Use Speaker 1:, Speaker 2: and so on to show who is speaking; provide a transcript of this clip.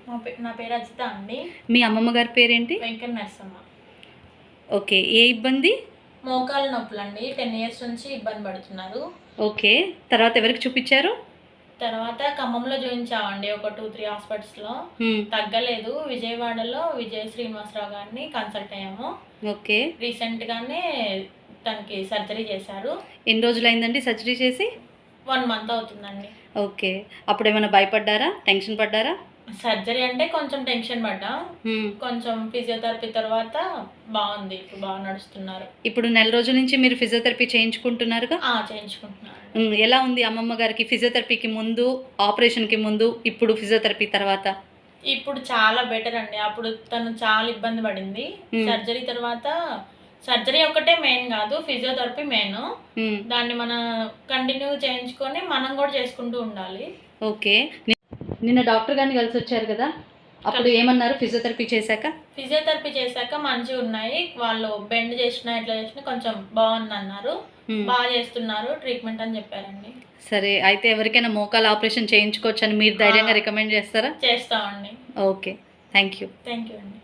Speaker 1: నా పేరు అజిత అండి.
Speaker 2: మీ అమ్మమ్మ గారి పేరేంటి?
Speaker 1: వెంకట నరసమ్మ.
Speaker 2: ఓకే, ఏ ఇబ్బంది?
Speaker 1: మోకాలు నొప్పులండి. 10 years నుంచి ఇబ్బంది పడుతున్నారు.
Speaker 2: ఓకే, తర్వాత ఎవరికి చూపించారు?
Speaker 1: తర్వాత ఖమ్మంలో చూపించామండి, ఒక 2-3 హాస్పిటల్స్లో. తగ్గలేదు. విజయవాడలో విజయ శ్రీనివాసరావు గారిని కన్సల్ట్ అయ్యాము.
Speaker 2: ఓకే,
Speaker 1: రీసెంట్గానే తనకి సర్జరీ చేశారు.
Speaker 2: ఎన్ని రోజులు అయిందండి సర్జరీ చేసి?
Speaker 1: 1 month అవుతుందండి.
Speaker 2: ఓకే, అప్పుడు ఏమైనా భయపడ్డారా, టెన్షన్ పడ్డారా?
Speaker 1: సర్జరీ అంటే కొంచెం టెన్షన్ పడ్డా. కొంచెం ఫిజియోథెరపీ తర్వాత బాగుంది, ఇప్పుడు బాగా నడుస్తున్నారు.
Speaker 2: ఇప్పుడు నెల రోజుల నుంచి మీరు ఫిజియోథెరపీ చేయించుకుంటున్నారుగా?
Speaker 1: చేయించుకుంటున్నారు.
Speaker 2: ఎలా ఉంది అమ్మమ్మ గారికి ఫిజియోథెరపీకి ముందు, ఆపరేషన్కి ముందు, ఇప్పుడు ఫిజియోథెరపీ తర్వాత?
Speaker 1: ఇప్పుడు చాలా బెటర్ అండి. అప్పుడు తను చాలా ఇబ్బంది పడింది. సర్జరీ తర్వాత సర్జరీ ఒకటే మెయిన్ కాదు, ఫిజియోథెరపీ మెయిన్. దాన్ని మనం కంటిన్యూ చేయించుకొని మనం కూడా చేసుకుంటూ ఉండాలి.
Speaker 2: ఓకే, నిన్న డాక్టర్ గారిని కలిసి వచ్చారు కదా, అప్పుడు ఏమన్నారు? ఫిజియోథెరపీ
Speaker 1: చేశాక మంచిగా ఉన్నాయి, వాళ్ళు బెండ్ చేసినా ఎట్లా చేసినా కొంచెం బాగుంది అన్నారు. బాగా చేస్తున్నారు ట్రీట్మెంట్ అని చెప్పారండి.
Speaker 2: సరే, అయితే ఎవరికైనా మోకాలు ఆపరేషన్ చేయించుకోవచ్చు అని మీరు ధైర్యంగా రికమెండ్ చేస్తారా?
Speaker 1: చేస్తామండి.
Speaker 2: ఓకే, థ్యాంక్ యూ
Speaker 1: అండి.